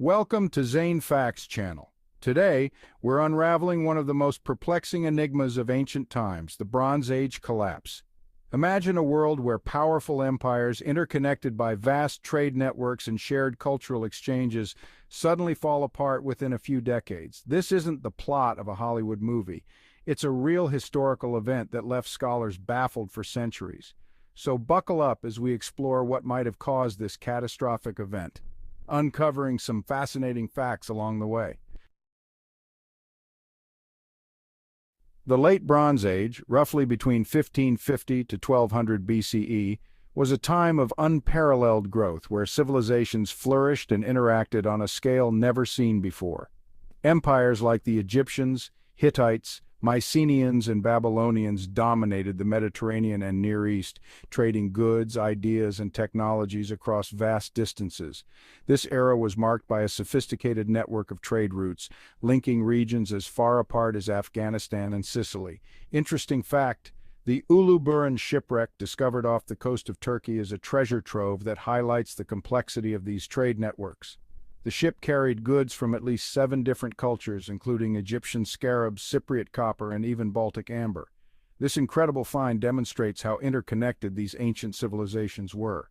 Welcome to Zain Facts channel. Today, we're unraveling one of the most perplexing enigmas of ancient times, the Bronze Age collapse. Imagine a world where powerful empires, interconnected by vast trade networks and shared cultural exchanges, suddenly fall apart within a few decades. This isn't the plot of a Hollywood movie. It's a real historical event that left scholars baffled for centuries. So buckle up as we explore what might have caused this catastrophic event, uncovering some fascinating facts along the way. The Late Bronze Age, roughly between 1550 to 1200 BCE, was a time of unparalleled growth where civilizations flourished and interacted on a scale never seen before. Empires like the Egyptians, Hittites, Mycenaeans, and Babylonians dominated the Mediterranean and Near East, trading goods, ideas, and technologies across vast distances. This era was marked by a sophisticated network of trade routes, linking regions as far apart as Afghanistan and Sicily. Interesting fact, the Uluburun shipwreck discovered off the coast of Turkey is a treasure trove that highlights the complexity of these trade networks. The ship carried goods from at least 7 different cultures, including Egyptian scarabs, Cypriot copper, and even Baltic amber. This incredible find demonstrates how interconnected these ancient civilizations were.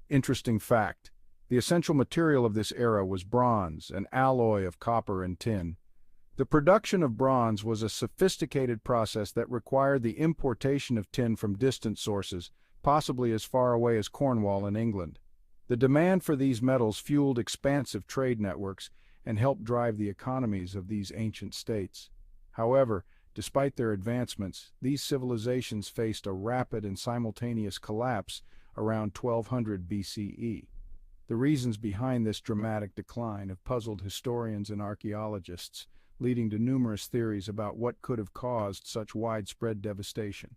Interesting fact, the essential material of this era was bronze, an alloy of copper and tin. The production of bronze was a sophisticated process that required the importation of tin from distant sources, possibly as far away as Cornwall in England. The demand for these metals fueled expansive trade networks and helped drive the economies of these ancient states. However, despite their advancements, these civilizations faced a rapid and simultaneous collapse around 1200 BCE. The reasons behind this dramatic decline have puzzled historians and archaeologists, leading to numerous theories about what could have caused such widespread devastation.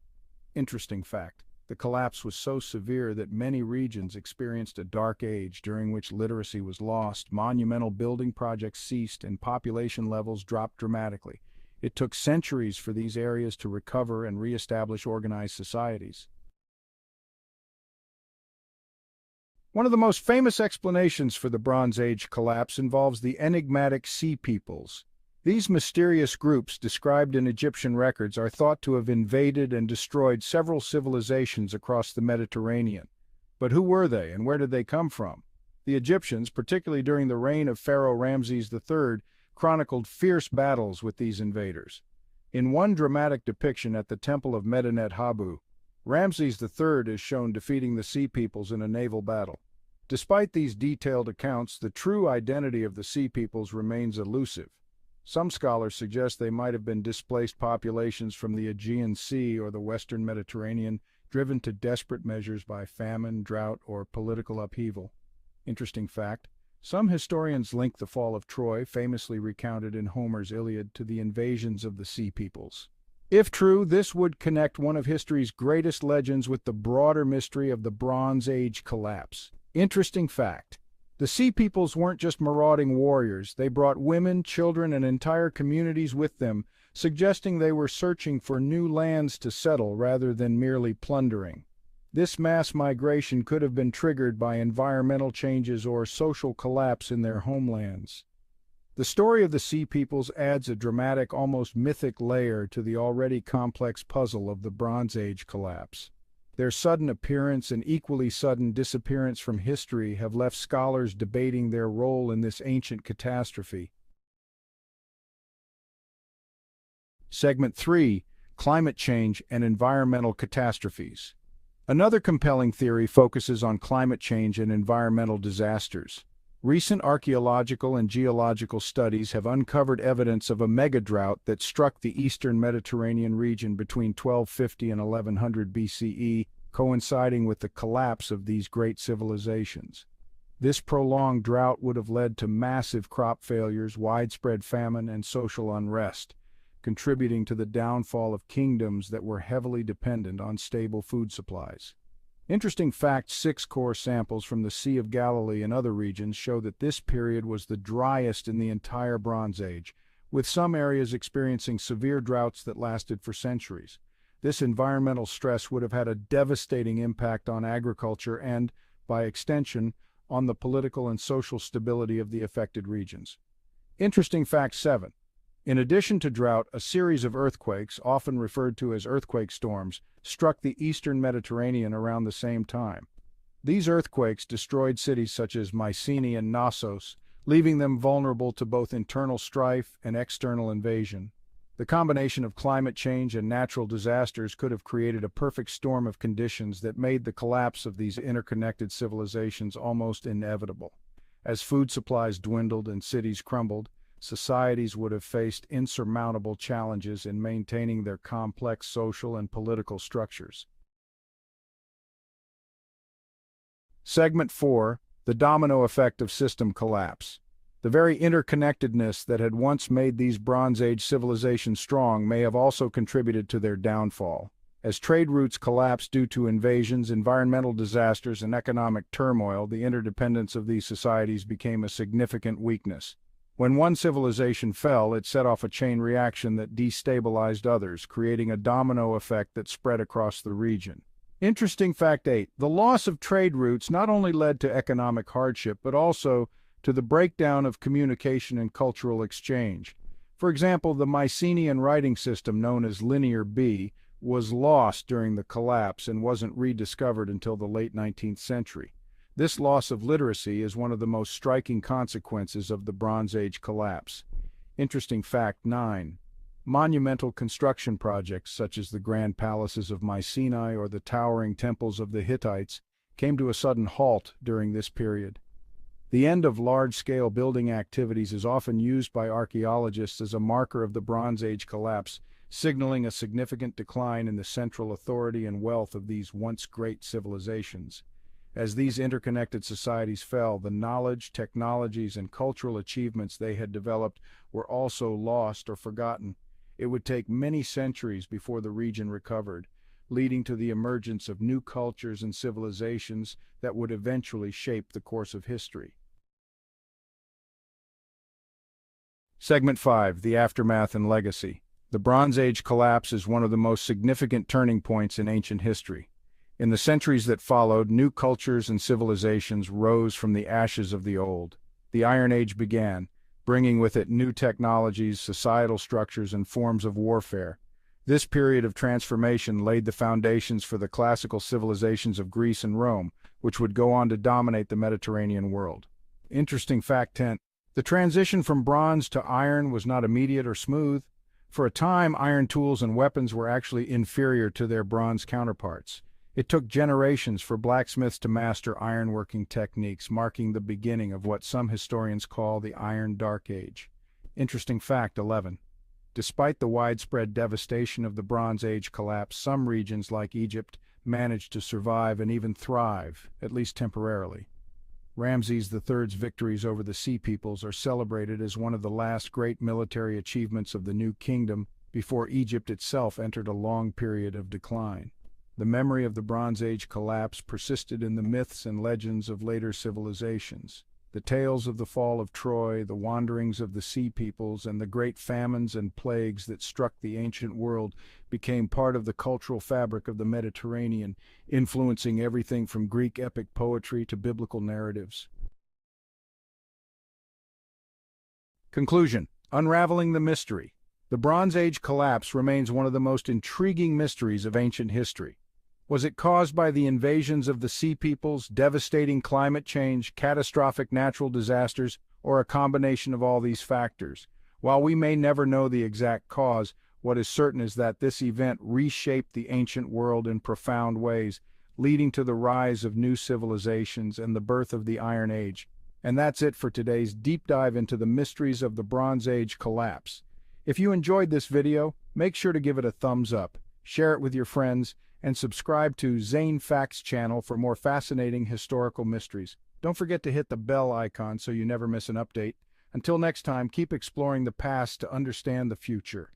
Interesting fact, the collapse was so severe that many regions experienced a dark age during which literacy was lost, monumental building projects ceased, and population levels dropped dramatically. It took centuries for these areas to recover and re-establish organized societies. One of the most famous explanations for the Bronze Age collapse involves the enigmatic Sea Peoples. These mysterious groups, described in Egyptian records, are thought to have invaded and destroyed several civilizations across the Mediterranean. But who were they, and where did they come from? The Egyptians, particularly during the reign of Pharaoh Ramses III, chronicled fierce battles with these invaders. In one dramatic depiction at the Temple of Medinet Habu, Ramses III is shown defeating the Sea Peoples in a naval battle. Despite these detailed accounts, the true identity of the Sea Peoples remains elusive. Some scholars suggest they might have been displaced populations from the Aegean Sea or the Western Mediterranean, driven to desperate measures by famine, drought, or political upheaval. Interesting fact, some historians link the fall of Troy, famously recounted in Homer's Iliad, to the invasions of the Sea Peoples. If true, this would connect one of history's greatest legends with the broader mystery of the Bronze Age collapse. Interesting fact, the Sea Peoples weren't just marauding warriors, they brought women, children, and entire communities with them, suggesting they were searching for new lands to settle rather than merely plundering. This mass migration could have been triggered by environmental changes or social collapse in their homelands. The story of the Sea Peoples adds a dramatic, almost mythic layer to the already complex puzzle of the Bronze Age collapse. Their sudden appearance and equally sudden disappearance from history have left scholars debating their role in this ancient catastrophe. Segment 3: Climate Change and Environmental Catastrophes. Another compelling theory focuses on climate change and environmental disasters. Recent archaeological and geological studies have uncovered evidence of a mega-drought that struck the eastern Mediterranean region between 1250 and 1100 BCE, coinciding with the collapse of these great civilizations. This prolonged drought would have led to massive crop failures, widespread famine, and social unrest, contributing to the downfall of kingdoms that were heavily dependent on stable food supplies. Interesting fact, 6 core samples from the Sea of Galilee and other regions show that this period was the driest in the entire Bronze Age, with some areas experiencing severe droughts that lasted for centuries. This environmental stress would have had a devastating impact on agriculture and, by extension, on the political and social stability of the affected regions. Interesting fact 7. In addition to drought, a series of earthquakes, often referred to as earthquake storms, struck the eastern Mediterranean around the same time. These earthquakes destroyed cities such as Mycenae and Knossos, leaving them vulnerable to both internal strife and external invasion. The combination of climate change and natural disasters could have created a perfect storm of conditions that made the collapse of these interconnected civilizations almost inevitable. As food supplies dwindled and cities crumbled, societies would have faced insurmountable challenges in maintaining their complex social and political structures. Segment 4. The domino effect of system collapse. The very interconnectedness that had once made these Bronze Age civilizations strong may have also contributed to their downfall. As trade routes collapsed due to invasions, environmental disasters, and economic turmoil, the interdependence of these societies became a significant weakness. When one civilization fell, it set off a chain reaction that destabilized others, creating a domino effect that spread across the region. Interesting fact 8. The loss of trade routes not only led to economic hardship, but also to the breakdown of communication and cultural exchange. For example, the Mycenaean writing system known as Linear B was lost during the collapse and wasn't rediscovered until the late 19th century. This loss of literacy is one of the most striking consequences of the Bronze Age collapse. Interesting fact 9. Monumental construction projects such as the grand palaces of Mycenae or the towering temples of the Hittites came to a sudden halt during this period. The end of large-scale building activities is often used by archaeologists as a marker of the Bronze Age collapse, signaling a significant decline in the central authority and wealth of these once great civilizations. As these interconnected societies fell, the knowledge, technologies, and cultural achievements they had developed were also lost or forgotten. It would take many centuries before the region recovered, leading to the emergence of new cultures and civilizations that would eventually shape the course of history. Segment 5. The Aftermath and Legacy. The Bronze Age collapse is one of the most significant turning points in ancient history. In the centuries that followed, new cultures and civilizations rose from the ashes of the old. The Iron Age began, bringing with it new technologies, societal structures, and forms of warfare. This period of transformation laid the foundations for the classical civilizations of Greece and Rome, which would go on to dominate the Mediterranean world. Interesting fact 10. The transition from bronze to iron was not immediate or smooth. For a time, iron tools and weapons were actually inferior to their bronze counterparts. It took generations for blacksmiths to master ironworking techniques, marking the beginning of what some historians call the Iron Dark Age. Interesting fact 11. Despite the widespread devastation of the Bronze Age collapse, some regions like Egypt managed to survive and even thrive, at least temporarily. Ramses III's victories over the Sea Peoples are celebrated as one of the last great military achievements of the New Kingdom before Egypt itself entered a long period of decline. The memory of the Bronze Age collapse persisted in the myths and legends of later civilizations. The tales of the fall of Troy, the wanderings of the Sea Peoples, and the great famines and plagues that struck the ancient world became part of the cultural fabric of the Mediterranean, influencing everything from Greek epic poetry to biblical narratives. Conclusion: Unraveling the mystery. The Bronze Age collapse remains one of the most intriguing mysteries of ancient history. Was it caused by the invasions of the Sea Peoples, devastating climate change, catastrophic natural disasters, or a combination of all these factors? While we may never know the exact cause, what is certain is that this event reshaped the ancient world in profound ways, leading to the rise of new civilizations and the birth of the Iron Age. And that's it for today's deep dive into the mysteries of the Bronze Age collapse. If you enjoyed this video, make sure to give it a thumbs up, share it with your friends, and subscribe to Zain Facts channel for more fascinating historical mysteries. Don't forget to hit the bell icon so you never miss an update. Until next time, keep exploring the past to understand the future.